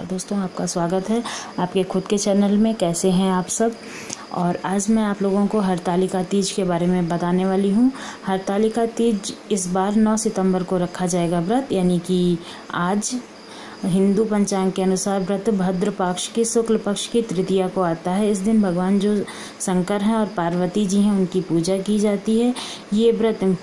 दोस्तों, आपका स्वागत है आपके खुद के चैनल में। कैसे हैं आप सब। और आज मैं आप लोगों को हरतालिका तीज के बारे में बताने वाली हूँ। हरतालिका तीज इस बार 9 सितंबर को रखा जाएगा व्रत, यानी कि आज हिंदू पंचांग के अनुसार व्रत भद्र पक्ष के शुक्ल पक्ष की तृतीया को आता है। इस दिन भगवान जो शंकर हैं और पार्वती जी हैं उनकी पूजा की जाती है। ये व्रत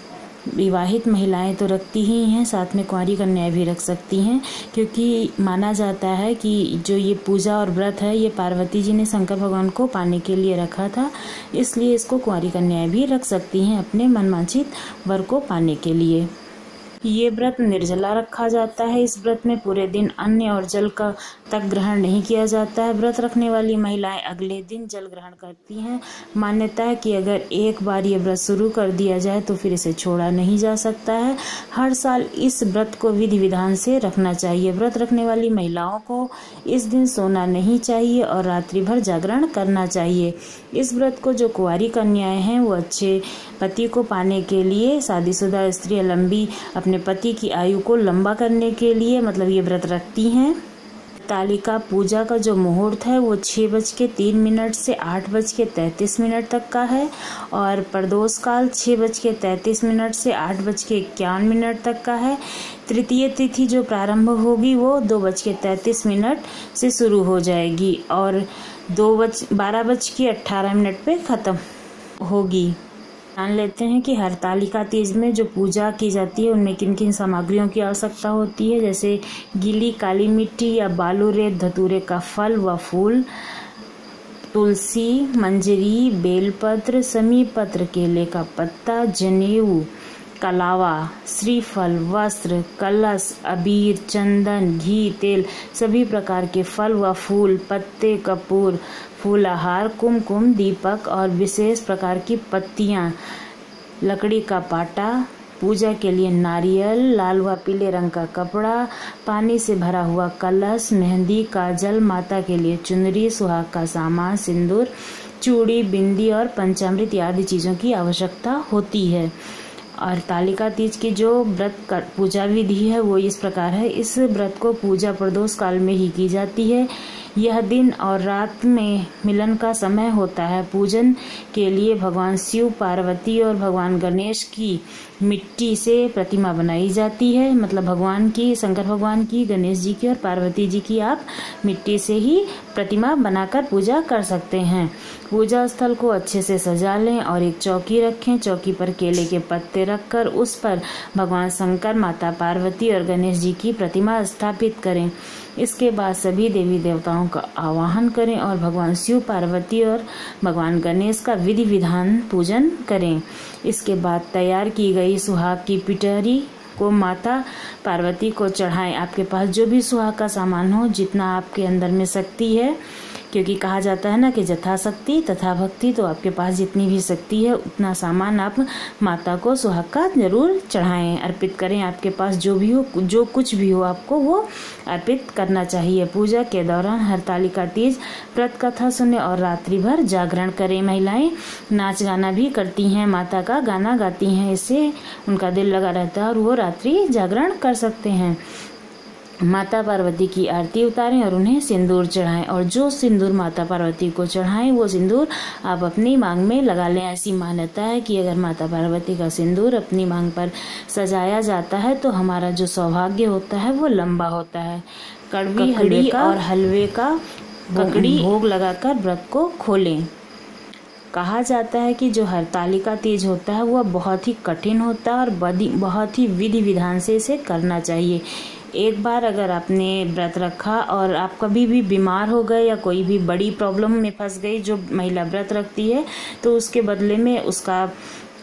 विवाहित महिलाएं तो रखती ही हैं, साथ में कुंवारी कन्याएं भी रख सकती हैं, क्योंकि माना जाता है कि जो ये पूजा और व्रत है ये पार्वती जी ने शंकर भगवान को पाने के लिए रखा था, इसलिए इसको कुंवारी कन्याएं भी रख सकती हैं अपने मनवांछित वर को पाने के लिए। ये व्रत निर्जला रखा जाता है। इस व्रत में पूरे दिन अन्न और जल का तक ग्रहण नहीं किया जाता है। व्रत रखने वाली महिलाएं अगले दिन जल ग्रहण करती हैं। मान्यता है कि अगर एक बार ये व्रत शुरू कर दिया जाए तो फिर इसे छोड़ा नहीं जा सकता है। हर साल इस व्रत को विधि विधान से रखना चाहिए। व्रत रखने वाली महिलाओं को इस दिन सोना नहीं चाहिए और रात्रि भर जागरण करना चाहिए। इस व्रत को जो कुंवारी कन्याएं हैं वो अच्छे पति को पाने के लिए, शादीशुदा स्त्री लंबी अपने पति की आयु को लंबा करने के लिए ये व्रत रखती हैं। तालिका पूजा का जो मुहूर्त है वो 6:03 से 8:33 तक का है और प्रदोष काल 6:33 से 8:51 तक का है। तृतीय तिथि जो प्रारंभ होगी वो 2:33 से शुरू हो जाएगी और 12:18 पे ख़त्म होगी। जान लेते हैं कि हरतालिका तीज में जो पूजा की जाती है उनमें किन किन सामग्रियों की आवश्यकता होती है, जैसे गीली काली मिट्टी या बालू रेत, धतूरे का फल व फूल, तुलसी, मंजरी, बेलपत्र, समी पत्र, केले का पत्ता, जनेऊ, कलावा, श्रीफल, वस्त्र, कलश, अबीर, चंदन, घी, तेल, सभी प्रकार के फल व फूल, पत्ते, कपूर, फूलहार, कुमकुम, दीपक और विशेष प्रकार की पत्तियां, लकड़ी का पाटा, पूजा के लिए नारियल, लाल व पीले रंग का कपड़ा, पानी से भरा हुआ कलश, मेहंदी, काजल, माता के लिए चुनरी, सुहाग का सामान, सिंदूर, चूड़ी, बिंदी और पंचामृत आदि चीज़ों की आवश्यकता होती है। और तालिका तीज की जो व्रत पूजा विधि है वो इस प्रकार है। इस व्रत को पूजा प्रदोष काल में ही की जाती है। यह दिन और रात में मिलन का समय होता है। पूजन के लिए भगवान शिव, पार्वती और भगवान गणेश की मिट्टी से प्रतिमा बनाई जाती है। भगवान की, शंकर भगवान की, गणेश जी की और पार्वती जी की आप मिट्टी से ही प्रतिमा बनाकर पूजा कर सकते हैं। पूजा स्थल को अच्छे से सजा लें और एक चौकी रखें। चौकी पर केले के पत्ते रखकर उस पर भगवान शंकर, माता पार्वती और गणेश जी की प्रतिमा स्थापित करें। इसके बाद सभी देवी देवताओं का आवाहन करें और भगवान शिव, पार्वती और भगवान गणेश का विधि विधान पूजन करें। इसके बाद तैयार की गई सुहाग की पिटरी को माता पार्वती को चढ़ाएं। आपके पास जो भी सुहाग का सामान हो, जितना आपके अंदर में शक्ति है, क्योंकि कहा जाता है ना कि जथा शक्ति तथा भक्ति, तो आपके पास जितनी भी शक्ति है उतना सामान आप माता को सुहाग का जरूर चढ़ाएं, अर्पित करें। आपके पास जो भी हो, जो कुछ भी हो, आपको वो अर्पित करना चाहिए। पूजा के दौरान हरतालिका तीज व्रत कथा सुने और रात्रि भर जागरण करें। महिलाएं नाच गाना भी करती हैं, माता का गाना गाती हैं, इससे उनका दिल लगा रहता है और वो रात्रि जागरण कर सकते हैं। माता पार्वती की आरती उतारें और उन्हें सिंदूर चढ़ाएं और जो सिंदूर माता पार्वती को चढ़ाएं वो सिंदूर आप अपनी मांग में लगा लें। ऐसी मान्यता है कि अगर माता पार्वती का सिंदूर अपनी मांग पर सजाया जाता है तो हमारा जो सौभाग्य होता है वो लंबा होता है। कड़वी हलवे और हलवे का भोग लगाकर व्रत को खोलें। कहा जाता है कि जो हरतालिका तीज होता है वह बहुत ही कठिन होता है और बहुत ही विधि विधान से इसे करना चाहिए। एक बार अगर आपने व्रत रखा और आप कभी भी बीमार हो गए या कोई भी बड़ी प्रॉब्लम में फंस गई, जो महिला व्रत रखती है, तो उसके बदले में उसका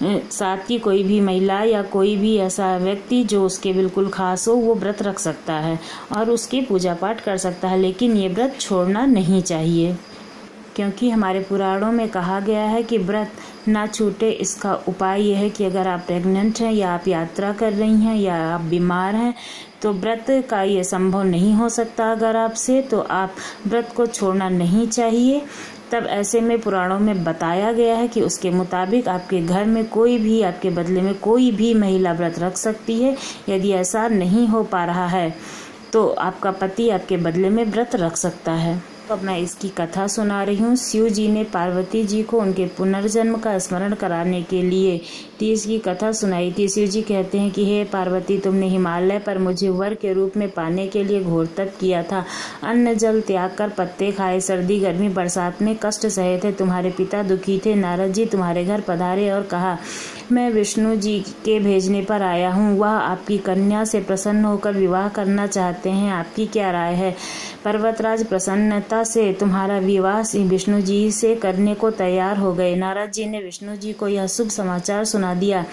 साथ की कोई भी महिला या कोई भी ऐसा व्यक्ति जो उसके बिल्कुल खास हो वो व्रत रख सकता है और उसकी पूजा पाठ कर सकता है। लेकिन ये व्रत छोड़ना नहीं चाहिए, क्योंकि हमारे पुराणों में कहा गया है कि व्रत ना छूटे। इसका उपाय यह है कि अगर आप प्रेग्नेंट हैं या आप यात्रा कर रही हैं या आप बीमार हैं तो व्रत का ये संभव नहीं हो सकता अगर आपसे, तो आप व्रत को छोड़ना नहीं चाहिए। तब ऐसे में पुराणों में बताया गया है कि उसके मुताबिक आपके घर में कोई भी, आपके बदले में कोई भी महिला व्रत रख सकती है। यदि ऐसा नहीं हो पा रहा है तो आपका पति आपके बदले में व्रत रख सकता है। अब मैं इसकी कथा सुना रही हूँ। शिव जी ने पार्वती जी को उनके पुनर्जन्म का स्मरण कराने के लिए तीज की कथा सुनाई थी। शिव जी कहते हैं कि हे पार्वती, तुमने हिमालय पर मुझे वर के रूप में पाने के लिए घोर तप किया था। अन्न जल त्याग कर पत्ते खाए, सर्दी गर्मी बरसात में कष्ट सहे थे। तुम्हारे पिता दुखी थे। नारद जी तुम्हारे घर पधारे और कहा, मैं विष्णु जी के भेजने पर आया हूँ। वह आपकी कन्या से प्रसन्न होकर विवाह करना चाहते हैं। आपकी क्या राय है? पर्वतराज प्रसन्नता से तुम्हारा विवाह विष्णु जी से करने को तैयार हो गए। नारद जी ने विष्णु जी को यह शुभ समाचार सुना दिया,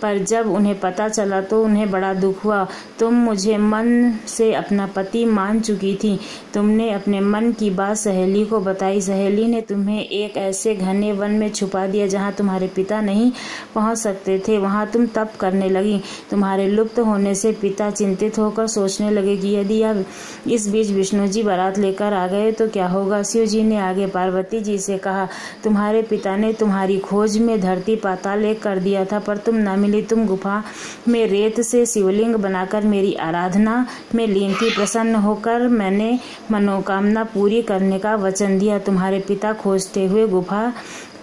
पर जब उन्हें पता चला तो उन्हें बड़ा दुख हुआ। तुम मुझे मन से अपना पति मान चुकी थी। तुमने अपने मन की बात सहेली को बताई। सहेली ने तुम्हें एक ऐसे घने वन में छुपा दिया जहाँ तुम्हारे पिता नहीं पहुँच सकते थे। वहाँ तुम तप करने लगी। तुम्हारे लुप्त होने से पिता चिंतित होकर सोचने लगे कि यदि अब इस बीच विष्णु जी बारात लेकर आ गए तो क्या होगा। शिव जी ने आगे पार्वती जी से कहा, तुम्हारे पिता ने तुम्हारी खोज में धरती पाताल एक कर दिया था, पर तुम न मिली। तुम गुफा में रेत से शिवलिंग बनाकर मेरी आराधना में लीन थी। प्रसन्न होकर मैंने मनोकामना पूरी करने का वचन दिया। तुम्हारे पिता खोजते हुए गुफा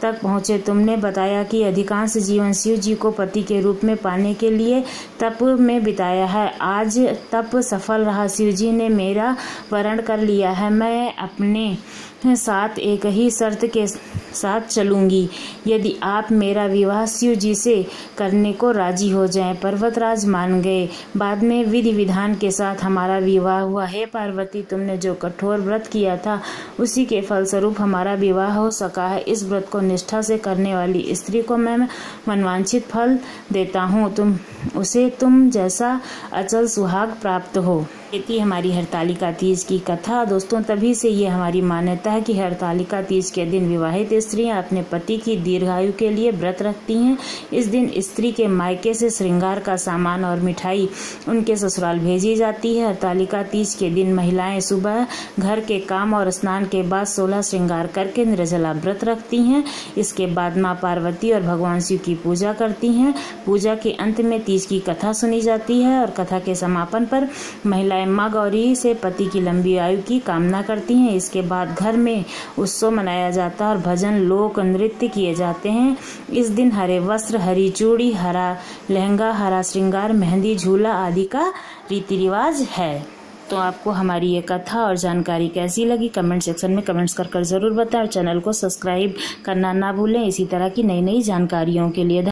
तक पहुँचे। तुमने बताया कि अधिकांश जीवन शिव जी को पति के रूप में पाने के लिए तप में बिताया है। आज तप सफल रहा। शिव जी ने मेरा वरण कर लिया है। मैं अपने साथ एक ही शर्त के साथ चलूंगी, यदि आप मेरा विवाह शिव जी से करने को राजी हो जाएं। पर्वतराज मान गए। बाद में विधि विधान के साथ हमारा विवाह हुआ। हे पार्वती, तुमने जो कठोर व्रत किया था उसी के फलस्वरूप हमारा विवाह हो सका है। इस व्रत को निष्ठा से करने वाली स्त्री को मैं मनवांछित फल देता हूँ। तुम जैसा अचल सुहाग प्राप्त हो। ये थी हमारी हरतालिका तीज की कथा। दोस्तों, तभी से ये हमारी मान्यता है कि हरतालिका तीज के दिन विवाहित स्त्रियां अपने पति की दीर्घायु के लिए व्रत रखती हैं। इस दिन स्त्री के मायके से श्रृंगार का सामान और मिठाई उनके ससुराल भेजी जाती है। हरतालिका तीज के दिन महिलाएं सुबह घर के काम और स्नान के बाद 16 श्रृंगार करके निर्जला व्रत रखती हैं। इसके बाद माँ पार्वती और भगवान शिव की पूजा करती हैं। पूजा के अंत में तीज की कथा सुनी जाती है और कथा के समापन पर महिलाएं माँ गौरी से पति की लंबी आयु की कामना करती हैं। इसके बाद घर में उत्सव मनाया जाता है और भजन लोक नृत्य किए जाते हैं। इस दिन हरे वस्त्र, हरी चूड़ी, हरा लहंगा, हरा श्रृंगार, मेहंदी, झूला आदि का रीति रिवाज है। तो आपको हमारी ये कथा और जानकारी कैसी लगी कमेंट सेक्शन में कमेंट्स कर जरूर बताएं और चैनल को सब्सक्राइब करना ना भूलें इसी तरह की नई नई जानकारियों के लिए।